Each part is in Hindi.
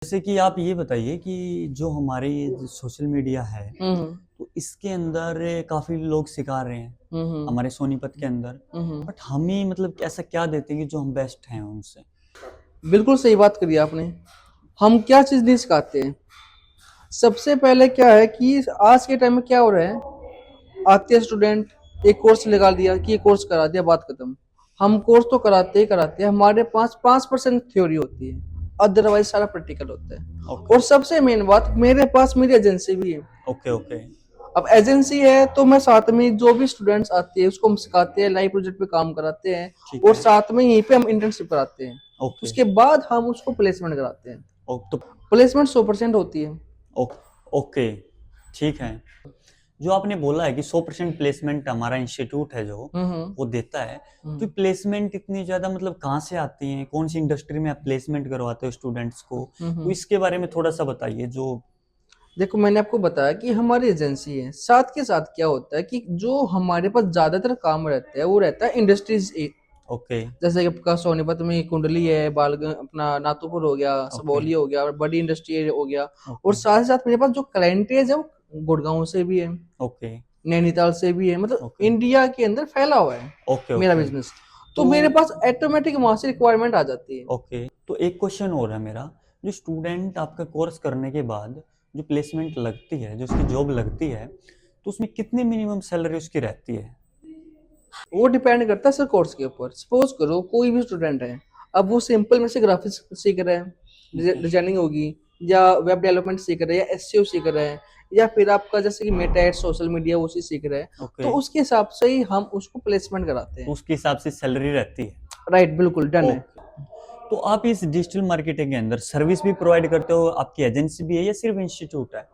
जैसे कि आप ये बताइए कि जो हमारे ये सोशल मीडिया है, हुँ, तो इसके अंदर काफ़ी लोग सिखा रहे हैं, हुँ, हुँ, हमारे सोनीपत के अंदर। हुँ, हुँ। बट हम ही मतलब ऐसा क्या देते हैं कि जो हम बेस्ट हैं उनसे? बिल्कुल सही बात करी आपने। हम क्या चीज़ नहीं सिखाते हैं। सबसे पहले क्या है कि आज के टाइम में क्या हो रहा है, आते हैं स्टूडेंट, एक कोर्स लगा दिया कि ये कोर्स करा दिया, बात खत्म। हम कोर्स तो कराते ही कराते हैं, हमारे पास 5% थ्योरी होती है, अदरवाइज़ सारा प्रैक्टिकल होता है। ओके, और सबसे मेन बात, मेरे पास मेरी एजेंसी भी है। ओके, ओके, अब एजेंसी है तो मैं साथ में जो भी स्टूडेंट्स आते हैं उसको हम सिखाते हैं, लाइव प्रोजेक्ट पे काम कराते हैं ठीक और है। साथ में यहीं पे हम इंटर्नशिप कराते हैं। ओके, उसके बाद हम उसको प्लेसमेंट कराते हैं। ओ तो प्लेसमेंट 100% होती है। ओ ओके, ठीक है। जो आपने बोला है कि 100% प्लेसमेंट हमारा इंस्टीट्यूट है जो, हम्म हम्म वो देता है, तो हम्म प्लेसमेंट इतनी ज़्यादा मतलब कहाँ से आती हैं? कौन-सी इंडस्ट्री में आप प्लेसमेंट करवाते हो स्टूडेंट्स को? तो हम्म। इसके बारे में थोड़ा-सा बताइए जो देखो, मैंने आपको बताया कि हमारी एजेंसी है, साथ के साथ क्या होता है कि जो हमारे पास ज्यादातर काम रहता है वो रहता है इंडस्ट्रीज। ओके, जैसे कि आपका सोनीपत में कुंडली है, अपना नातूपुर हो गया, ओके, सबौली हो गया और बड़ी इंडस्ट्री हो गया। और ओके, साथ ही साथ मेरे पास जो क्लाइंटेज है वो गुड़गांव से भी है, ओके, नैनीताल से भी है, मतलब ओके, इंडिया के अंदर फैला हुआ है ओके, मेरा ओके। बिजनेस। तो तो मेरे पास ऑटोमेटिक वहां से रिक्वायरमेंट आ जाती है। ओके, तो एक क्वेश्चन और है मेरा, जो स्टूडेंट आपका कोर्स करने के बाद जो प्लेसमेंट लगती है, जो उसकी जॉब लगती है, तो उसमें कितनी मिनिमम सैलरी उसकी रहती है? वो डिपेंड करता है सर कोर्स के ऊपर। सपोज करो कोई भी स्टूडेंट है, अब वो सिंपल में से ग्राफिक्स सीख रहा है, ओके, डिजाइनिंग होगी, या वेब डेवलपमेंट सीख रहा है, या एसईओ सीख रहा है, या फिर आपका जैसे कि मेटा एड सोशल मीडिया वो चीज सीख रहा है, ओके, तो उसके हिसाब से ही हम उसको प्लेसमेंट कराते तो हैं। उसके हिसाब से सैलरी रहती है। राइट, बिल्कुल डन है। ओके, तो आप इस डिजिटल मार्केटिंग के अंदर सर्विस भी प्रोवाइड करते हो? आपकी एजेंसी भी है या सिर्फ इंस्टीट्यूट है?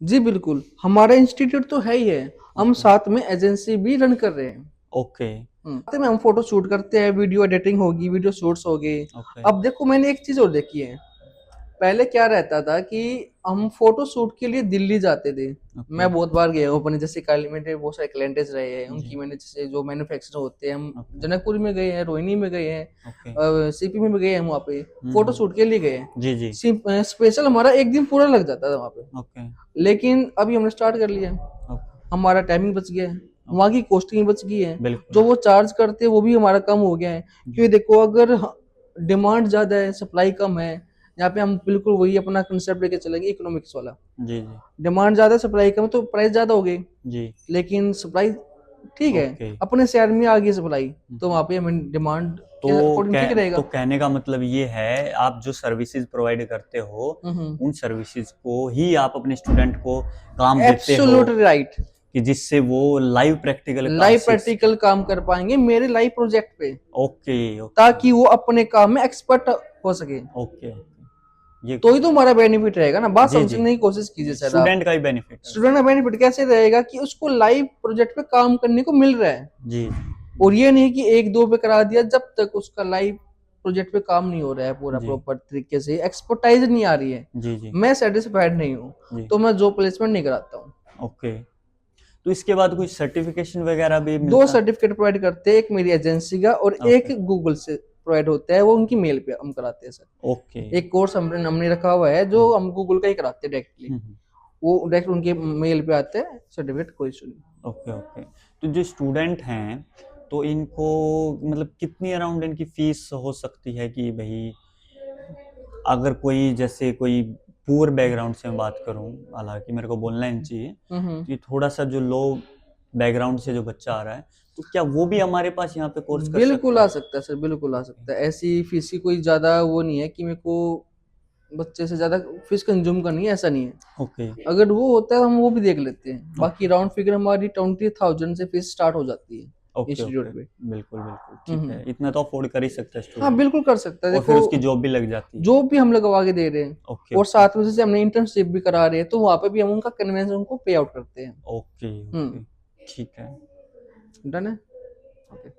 जी बिल्कुल, हमारा इंस्टीट्यूट तो है ही है, हम ओके, साथ में एजेंसी भी रन कर रहे हैं। ओके, साथ में हम फोटो शूट करते हैं, वीडियो एडिटिंग होगी, वीडियो शूट्स हो गए। ओके, अब देखो, मैंने एक चीज और देखी है। पहले क्या रहता था कि हम फोटो शूट के लिए दिल्ली जाते थे। ओके, मैं बहुत बार गया हूँ अपने, जैसे मेरे बहुत सारे क्लाइंटेज रहे हैं, जी, उनकी मैंने जैसे जो मैन्युफैक्चर होते हैं, हम ओके, जनकपुर में गए हैं, रोहिणी में गए हैं, ओके, सीपी में भी गए हैं, वहाँ पे फोटो हम्म, शूट के लिए गए हैं। जी, जी, स्पेशल हमारा एक दिन पूरा लग जाता था वहाँ पे। ओके, लेकिन अभी हमने स्टार्ट कर लिया है, ओके, हमारा टाइमिंग बच गया है, वहाँ ओके, की कॉस्टिंग बच गई है, बिल्कुल, जो वो चार्ज करते हैं वो भी हमारा कम हो गया है। क्योंकि जी, देखो, अगर डिमांड ज्यादा है, सप्लाई कम है, यहाँ पे हम बिल्कुल वही अपना कंसेप्ट लेके चलेंगे, इकोनॉमिक्स वाला। जी, जी, डिमांड ज्यादा है, सप्लाई कम है, तो प्राइस ज्यादा हो गई। जी, लेकिन सप्लाई ठीक है, ओके, अपने शहर में आ गई सप्लाई, तो हम्म। वहाँ पे हमें डिमांड तो के अकॉर्डिंग ठीक तो रहेगा। कहने का मतलब ये है, आप जो सर्विसेज प्रोवाइड करते हो, हम्म। उन सर्विसेज को ही आप अपने स्टूडेंट को काम देते हो, एब्सोल्युटली राइट। कि जिससे वो लाइव प्रैक्टिकल काम लाइव सीख सके। प्रैक्टिकल काम कर पाएंगे मेरे लाइव प्रोजेक्ट पे, ओके, ओके, ताकि वो अपने काम में एक्सपर्ट हो सके। ओके, ओके, ये तो ही तो हमारा बेनिफिट रहेगा ना। बात जी, जी, समझने की कोशिश कीजिए सर आप। स्टूडेंट का ही बेनिफिट है स्टूडेंट उससे। का बेनिफिट कैसे रहेगा कि उसको लाइव प्रोजेक्ट पे काम करने को मिल रहा है। जी, और ये नहीं कि एक दो पे करा दिया, जब तक उसका लाइव प्रोजेक्ट पे काम नहीं हो रहा है पूरा जी, प्रॉपर तरीके से, एक्सपर्टाइज नहीं आ रही है, जी, जी, मैं सेटिस्फाइड नहीं हूँ, जी, तो मैं जो प्लेसमेंट नहीं कराता हूँ। ओके, तो इसके बाद कोई सर्टिफिकेशन वगैरह भी दो मिलता? सर्टिफिकेट प्रोवाइड करते हैं, एक मेरी एजेंसी का और एक ओके, गूगल से प्रोवाइड होता है, वो उनकी मेल पे हम कराते हैं सर। ओके, एक कोर्स हमने रखा हुआ है जो हम गूगल का ही कराते हैं डायरेक्टली, हम्म, वो डायरेक्ट उनके मेल पे आते हैं सर्टिफिकेट, कोई इशू नहीं। ओके, ओके, तो जो स्टूडेंट हैं, तो इनको मतलब कितनी अराउंड इनकी फीस हो सकती है कि भाई, अगर कोई जैसे कोई पुअर बैकग्राउंड से मैं बात करूं, हालांकि मेरे को बोलना नहीं चाहिए, हम्म। तो ये थोड़ा सा जो लो बैकग्राउंड से जो बच्चा आ रहा है, तो क्या वो भी हमारे पास यहाँ पे कोर्स कर बिल्कुल सकता आ है? सकता है सर, बिल्कुल आ ओके, सकता है। ऐसी फीस की कोई ज्यादा वो नहीं है कि मेरे को बच्चे से ज्यादा फीस कंज्यूम करनी है, ऐसा नहीं है। ओके, अगर वो होता है हम वो भी देख लेते हैं। बाकी ओके, राउंड फिगर हमारी 20,000 से फीस स्टार्ट हो जाती है ओके, ओके, इंस्टीट्यूट पे। बिल्कुल, बिल्कुल, ठीक है, हम्म। इतना तो अफोर्ड कर ही सकता है हाँ स्टूडेंट, बिल्कुल कर सकता है, और फिर देखो उसकी जॉब भी लग जाती है। जो भी हम लगवा के दे रहे हैं, ओके, और ओके, साथ में जैसे हमने इंटर्नशिप भी करा रहे हैं, तो वहां पे भी हम उनका कन्वेंस उनको पे आउट करते हैं। ओके, ओके, हम्म। ठीक है। डन है। ओके।